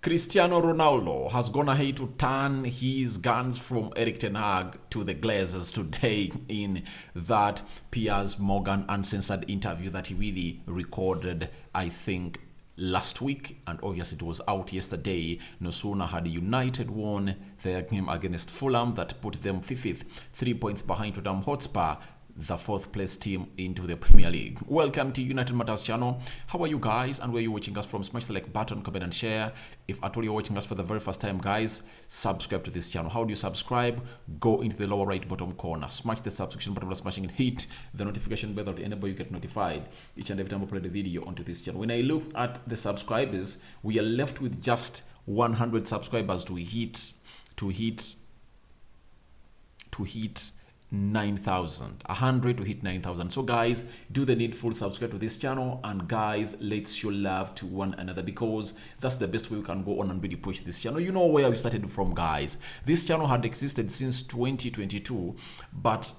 Cristiano Ronaldo has gone ahead to turn his guns from Eric Ten Hag to the Glazers today in that Piers Morgan uncensored interview that he really recorded, I think, last week, and obviously it was out yesterday. No sooner had United won their game against Fulham that put them 5th, 3 points behind Tottenham Hotspur, the 4th place team into the Premier League. Welcome to United Matters channel. How are you guys and where are you watching us from? Smash the like button, comment and share. If at all you're watching us for the very first time, guys, subscribe to this channel. How do you subscribe? Go into the lower right bottom corner, smash the subscription button, smashing it, hit the notification bell to enable you get notified each and every time I upload a video onto this channel. When I look at the subscribers, we are left with just 100 subscribers to hit 9,000, 100 to hit 9,000. So guys, do the needful, subscribe to this channel, and guys, let's show love to one another, because that's the best way we can go on and really push this channel. You know where we started from, guys. This channel had existed since 2022, but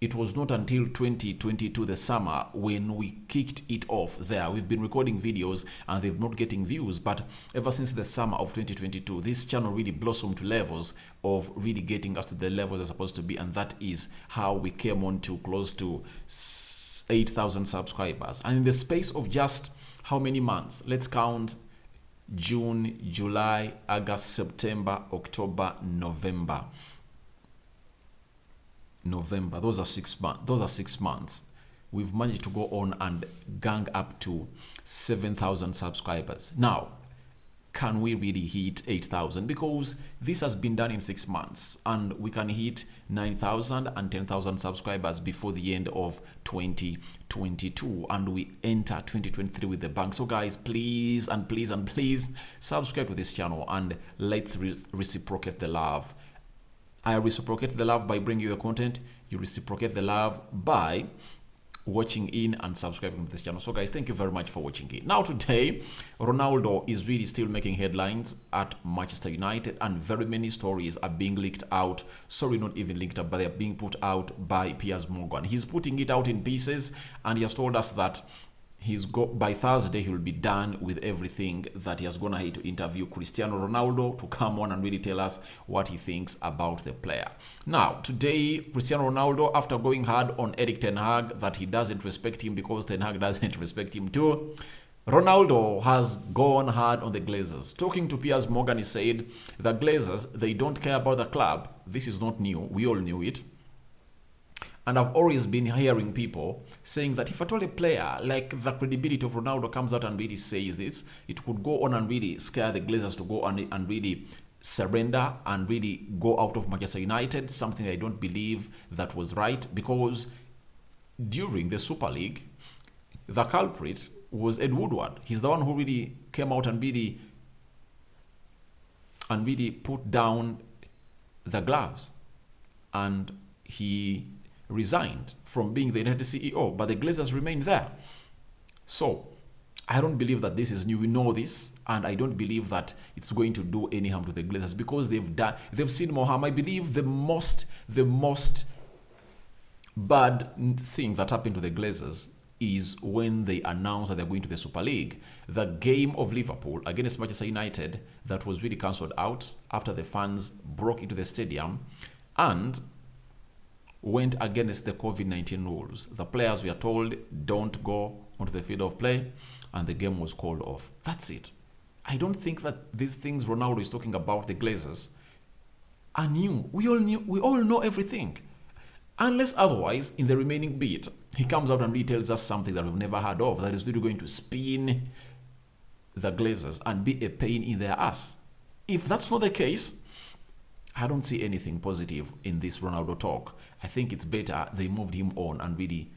it was not until 2022, the summer, when we kicked it off there. We've been recording videos and they've not getting views, but ever since the summer of 2022, this channel really blossomed to levels of really getting us to the levels they're supposed to be, and that is how we came on to close to 8,000 subscribers. And in the space of just how many months? Let's count: June, July, August, September, October, November. Those are 6 months. Those are 6 months. We've managed to go on and gang up to 7,000 subscribers. Now, can we really hit 8,000? Because this has been done in 6 months, and we can hit 9,000 and 10,000 subscribers before the end of 2022, and we enter 2023 with the bank. So guys, please and please and please subscribe to this channel, and let's reciprocate the love. I reciprocate the love by bringing you the content. You reciprocate the love by watching in and subscribing to this channel. So guys, thank you very much for watching it. Now today, Ronaldo is really still making headlines at Manchester United, and very many stories are being leaked out. Sorry, not even leaked up, but they are being put out by Piers Morgan. He's putting it out in pieces, and he has told us that by Thursday he will be done with everything, that he has gone ahead to interview Cristiano Ronaldo to come on and really tell us what he thinks about the player. Now today, Cristiano Ronaldo, after going hard on Eric Ten Hag that he doesn't respect him because Ten Hag doesn't respect him too, Ronaldo has gone hard on the Glazers. Talking to Piers Morgan, he said the Glazers, they don't care about the club. This is not new, we all knew it. And I've always been hearing people saying that if at all a player, like the credibility of Ronaldo, comes out and really says this, it could go on and really scare the Glazers to go on and really surrender and really go out of Manchester United, something I don't believe that was right, because during the Super League, the culprit was Ed Woodward. He's the one who really came out and really put down the gloves, and he resigned from being the United CEO, but the Glazers remained there. So I don't believe that this is new. We know this, and I don't believe that it's going to do any harm to the Glazers, because they've seen more harm. I believe the most bad thing that happened to the Glazers is when they announced that they're going to the Super League. The game of Liverpool against Manchester United that was really cancelled out after the fans broke into the stadium and went against the COVID-19 rules. The players were told don't go onto the field of play, and the game was called off. That's it. I don't think that these things Ronaldo is talking about, the Glazers, are new. We all know everything. Unless otherwise, in the remaining bit, he comes out and really tells us something that we've never heard of, that is really going to spin the Glazers and be a pain in their ass. If that's not the case, I don't see anything positive in this Ronaldo talk. I think it's better they moved him on and really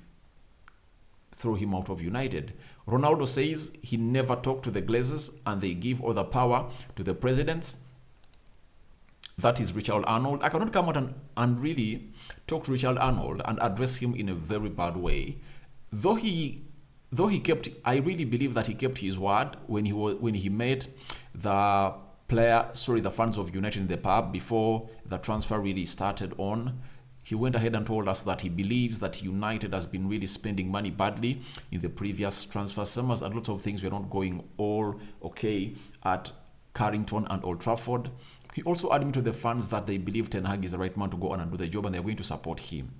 throw him out of United. Ronaldo says he never talked to the Glazers and they give all the power to the presidents. That is Richard Arnold. I cannot come out and really talk to Richard Arnold and address him in a very bad way. Though he kept, I really believe that he kept his word when he met the fans of United in the pub before the transfer really started on. He went ahead and told us that he believes that United has been really spending money badly in the previous transfer summers, and lots of things were not going all okay at Carrington and Old Trafford. He also admitted to the fans that they believe Ten Hag is the right man to go on and do the job and they're going to support him.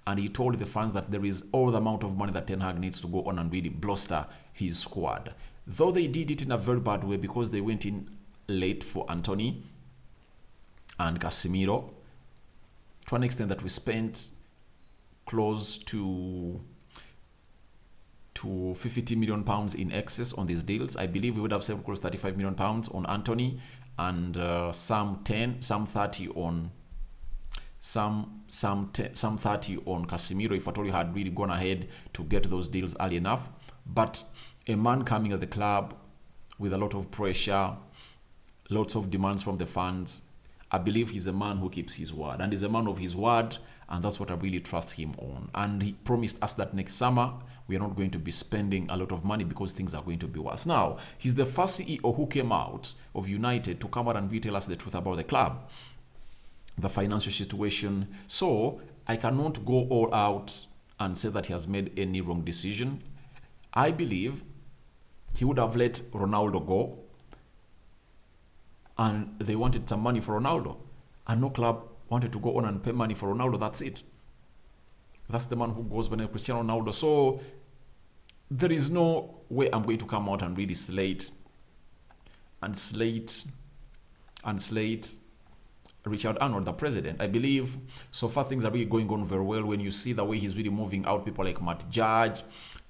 And he told the fans that there is all the amount of money that Ten Hag needs to go on and really bolster his squad. Though they did it in a very bad way because they went in late for Anthony and Casemiro, to an extent that we spent close to 50 million pounds in excess on these deals. I believe we would have saved close to 35 million pounds on Anthony and some 30 on some 30 on Casemiro if at all you had really gone ahead to get those deals early enough. But a man coming at the club with a lot of pressure, lots of demands from the fans, I believe he's a man who keeps his word, and he's a man of his word, and that's what I really trust him on. And he promised us that next summer we are not going to be spending a lot of money because things are going to be worse. Now, he's the first CEO who came out of United to come out and tell us the truth about the club, the financial situation. So I cannot go all out and say that he has made any wrong decision. I believe he would have let Ronaldo go, and they wanted some money for Ronaldo, and no club wanted to go on and pay money for Ronaldo. That's it. That's the man who goes by the name Cristiano Ronaldo. So there is no way I'm going to come out and really slate Richard Arnold, the president. I believe so far things are really going on very well. When you see the way he's really moving out people like Matt Judge,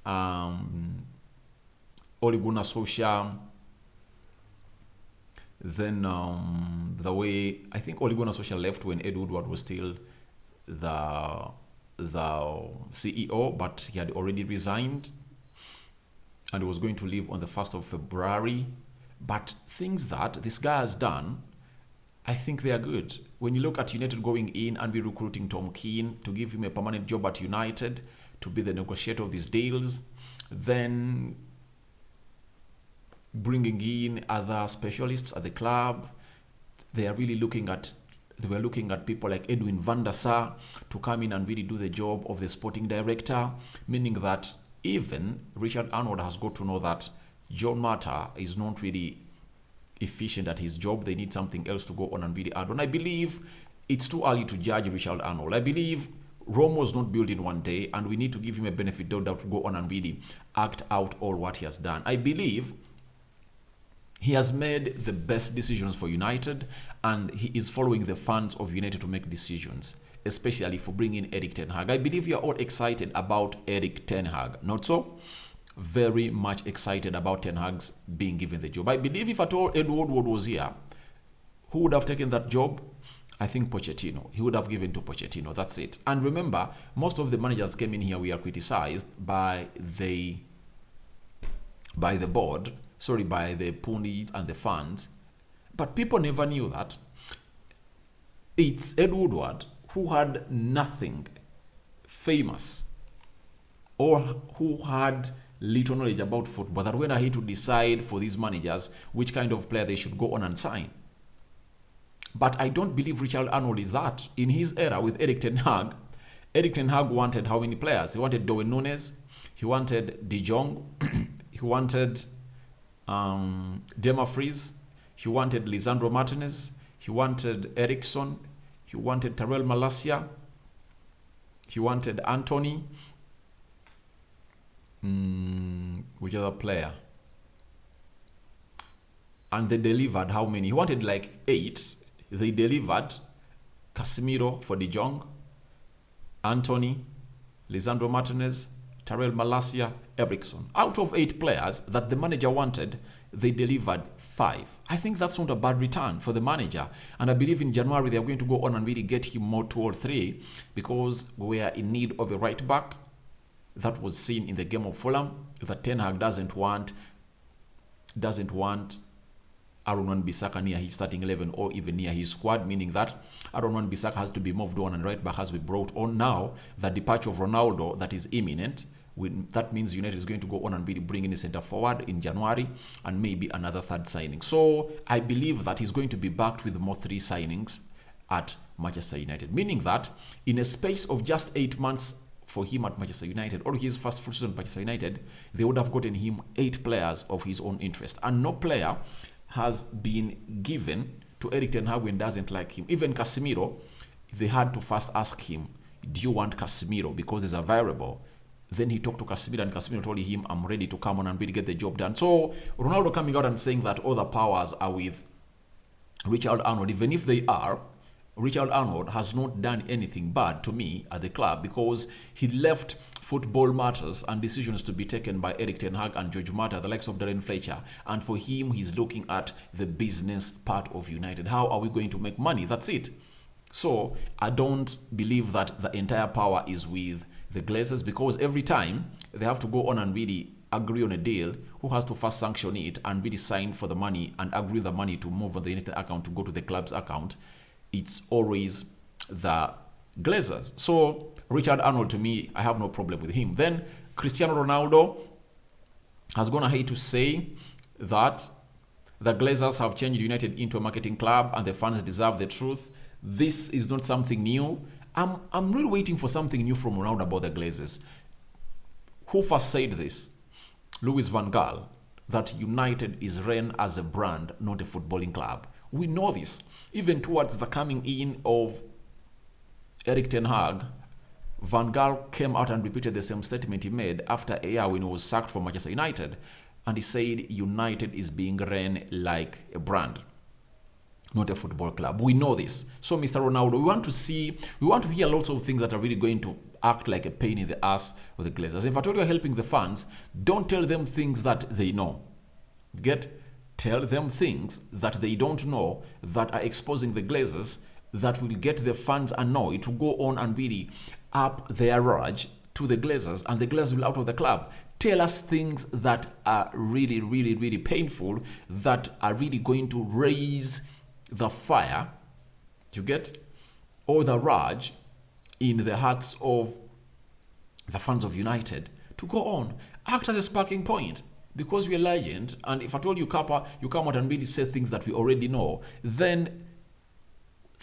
Ole Gunnar Solskjaer, then the way I think Ole Gunnar Solskjaer left when Ed Woodward was still the CEO, but he had already resigned and he was going to leave on the 1st of February. But things that this guy has done, I think they are good. When you look at United going in and be recruiting Tom Keane to give him a permanent job at United, to be the negotiator of these deals, then bringing in other specialists at the club, they were looking at people like Edwin van der Sar to come in and really do the job of the sporting director, meaning that even Richard Arnold has got to know that John Mata is not really efficient at his job. They need something else to go on and really add on. I believe it's too early to judge Richard Arnold. I believe Rome was not built in one day, and we need to give him a benefit of doubt to go on and really act out all what he has done. I believe he has made the best decisions for United, and he is following the fans of United to make decisions, especially for bringing Erik ten Hag. I believe you are all excited about Erik ten Hag, not so? Very much excited about Ten Hag's being given the job. I believe if at all Ed Woodward was here, who would have taken that job? I think Pochettino. He would have given to Pochettino. That's it. And remember, most of the managers came in here, we are criticized by the board, by the pundits and the fans. But people never knew that it's Ed Woodward who had nothing famous or who had little knowledge about football that went ahead to decide for these managers which kind of player they should go on and sign. But I don't believe Richard Arnold is that. In his era with Erik ten Hag wanted how many players? He wanted Darwin Núñez, he wanted De Jong, he wanted Dumfries, he wanted Lisandro Martinez, he wanted Eriksson, he wanted Tyrell Malacia, he wanted Anthony. Which other player? And they delivered how many? He wanted like 8. They delivered Casemiro for De Jong, Anthony, Lisandro Martinez, Tyrell Malacia, Eriksson. Out of 8 players that the manager wanted, they delivered 5. I think that's not a bad return for the manager. And I believe in January they are going to go on and really get him more 2 or 3 because we are in need of a right back. That was seen in the game of Fulham, that Ten Hag doesn't want Aaron Wan-Bissaka near his starting 11 or even near his squad, meaning that Aaron Wan-Bissaka has to be moved on and right back has to be brought on. Now, the departure of Ronaldo that is imminent, that means United is going to go on and really bring in a centre forward in January and maybe another third signing. So I believe that he's going to be backed with more 3 signings at Manchester United, meaning that in a space of just 8 months for him at Manchester United, or his first full season at Manchester United, they would have gotten him 8 players of his own interest. And no player has been given to Erik Ten Hag when doesn't like him. Even Casemiro, they had to first ask him, do you want Casemiro? Because he's a variable. Then he talked to Casemiro and Casemiro told him, I'm ready to come on and really get the job done. So Ronaldo coming out and saying that all the powers are with Richard Arnold, even if they are, Richard Arnold has not done anything bad to me at the club because he left football matters and decisions to be taken by Erik Ten Hag and George Mata, the likes of Darren Fletcher. And for him, he's looking at the business part of United. How are we going to make money? That's it. So I don't believe that the entire power is with the Glazers, because every time they have to go on and really agree on a deal, who has to first sanction it and really sign for the money and agree the money to move on the United account to go to the club's account? It's always the Glazers. So Richard Arnold, to me, I have no problem with him. Then Cristiano Ronaldo has gone ahead to say that the Glazers have changed United into a marketing club and the fans deserve the truth. This is not something new. I'm really waiting for something new from Ronaldo about the Glazers. Who first said this? Louis van Gaal, that United is ran as a brand, not a footballing club. We know this. Even towards the coming in of Erik Ten Hag, Van Gaal came out and repeated the same statement he made after a year when he was sacked from Manchester United. And he said United is being ran like a brand, not a football club. We know this. So, Mr. Ronaldo, we want to hear lots of things that are really going to act like a pain in the ass of the Glazers. If at all you're helping the fans, don't tell them things that they know. Tell them things that they don't know that are exposing the Glazers, that will get the fans annoyed to go on and really up their rage to the Glazers, and the Glazers will out of the club. Tell us things that are really, really, really painful, that are really going to raise the fire, or the rage in the hearts of the fans of United to go on. Act as a sparking point, because we're legend, and if at all you come out and really say things that we already know, then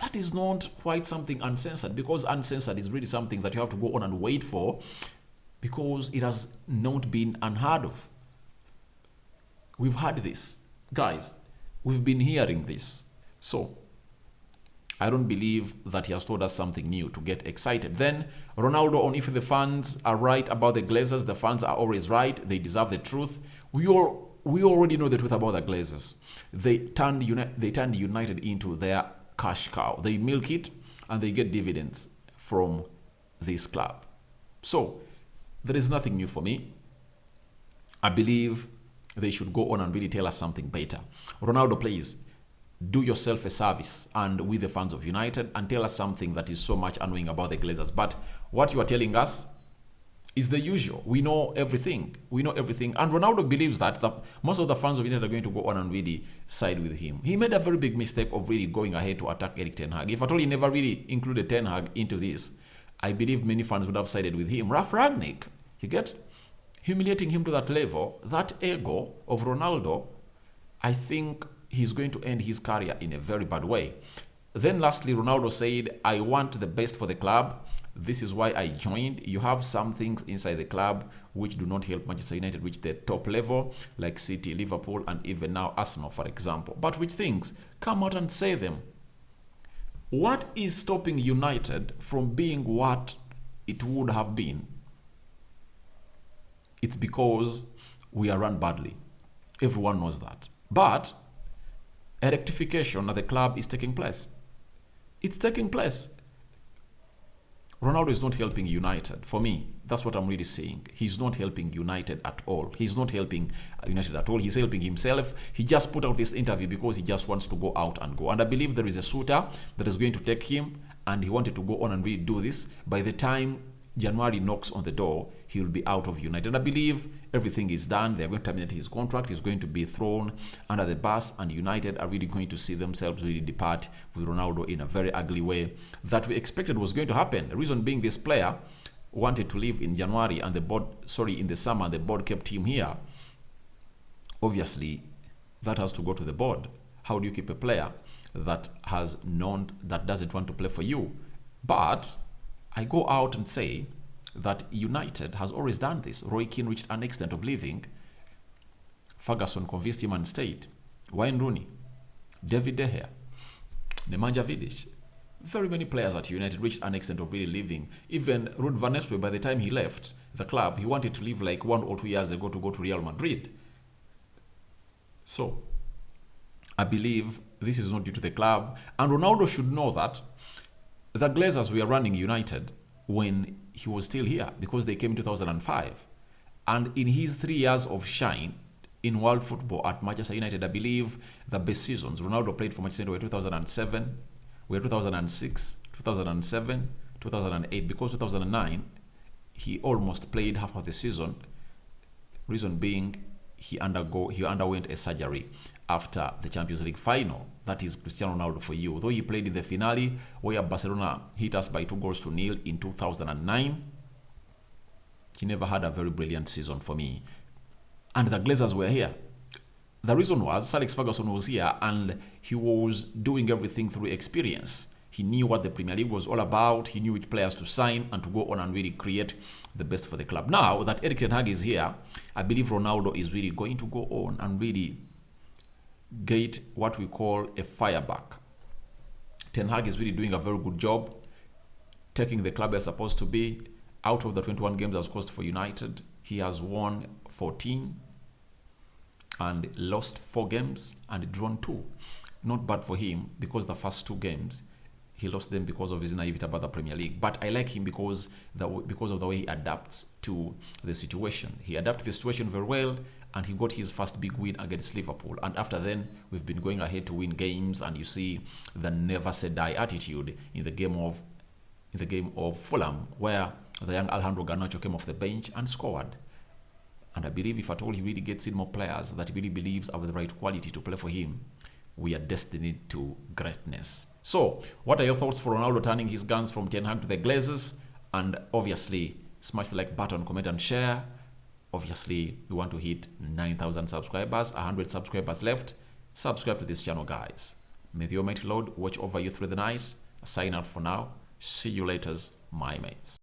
that is not quite something uncensored, because uncensored is really something that you have to go on and wait for, because it has not been unheard of. We've had this. Guys, we've been hearing this. So, I don't believe that he has told us something new to get excited. Then, Ronaldo on if the fans are right about the Glazers, the fans are always right. They deserve the truth. We already know the truth about the Glazers. They turned United into their cash cow. They milk it and they get dividends from this club. So, there is nothing new for me. I believe they should go on and really tell us something better. Ronaldo, please, do yourself a service and with the fans of United and tell us something that is so much annoying about the Glazers. But what you are telling us is the usual. We know everything. And Ronaldo believes that most of the fans of United are going to go on and really side with him. He made a very big mistake of really going ahead to attack Erik Ten Hag. If at all he never really included Ten Hag into this, I believe many fans would have sided with him. Ralf Rangnick, humiliating him to that level, that ego of Ronaldo, I think he's going to end his career in a very bad way. Then lastly, Ronaldo said, I want the best for the club. This is why I joined. You have some things inside the club which do not help Manchester United reach the top level, like City, Liverpool, and even now Arsenal, for example. But which things? Come out and say them. What is stopping United from being what it would have been? It's because we are run badly. Everyone knows that. But a rectification at the club is taking place. It's taking place. Ronaldo is not helping United. For me, that's what I'm really saying. He's not helping United at all. He's not helping United at all. He's helping himself. He just put out this interview because he just wants to go out and go. And I believe there is a suitor that is going to take him, and he wanted to go on and really do this. By the time January knocks on the door, he will be out of United. And I believe everything is done. They're going to terminate his contract. He's going to be thrown under the bus, and United are really going to see themselves really depart with Ronaldo in a very ugly way that we expected was going to happen. The reason being, this player wanted to leave in January and in the summer, and the board kept him here. Obviously, that has to go to the board. How do you keep a player that doesn't want to play for you? But I go out and say that United has always done this. Roy Keane reached an extent of leaving. Ferguson convinced him and stayed. Wayne Rooney, David De Gea, Nemanja Vidic. Very many players at United reached an extent of really leaving. Even Ruud van Nistelrooy, by the time he left the club, he wanted to leave like 1 or 2 years ago to go to Real Madrid. So, I believe this is not due to the club. And Ronaldo should know that the Glazers were running United when he was still here, because they came in 2005. And in his 3 years of shine in world football at Manchester United, I believe the best seasons Ronaldo played for Manchester United were 2007, were 2006, 2007, 2008, because 2009 he almost played half of the season. Reason being, he underwent a surgery after the Champions League final. That is Cristiano Ronaldo for you. Though he played in the finale where Barcelona hit us by 2-0 in 2009, he never had a very brilliant season for me. And the Glazers were here. The reason was Sir Alex Ferguson was here and he was doing everything through experience. He knew what the Premier League was all about. He knew which players to sign and to go on and really create the best for the club. Now that Erik ten Hag is here, I believe Ronaldo is really going to go on and really get what we call a fireback. Ten Hag is really doing a very good job taking the club as supposed to be. Out of the 21 games as coached for United, he has won 14 and lost 4 games and drawn 2. Not bad for him, because the first 2 games he lost them because of his naivety about the Premier League. But I like him because of the way he adapts to the situation. He adapted the situation very well, and he got his first big win against Liverpool. And after then, we've been going ahead to win games, and you see the never say die attitude in the game of Fulham, where the young Alejandro Garnacho came off the bench and scored. And I believe if at all he really gets in more players that he really believes are with the right quality to play for him, we are destined to greatness. So, what are your thoughts for Ronaldo turning his guns from Ten Hag to the Glazers? And obviously, smash the like button, comment and share. Obviously, we want to hit 9,000 subscribers, 100 subscribers left. Subscribe to this channel, guys. May the Almighty Lord watch over you through the night. Sign out for now. See you later, my mates.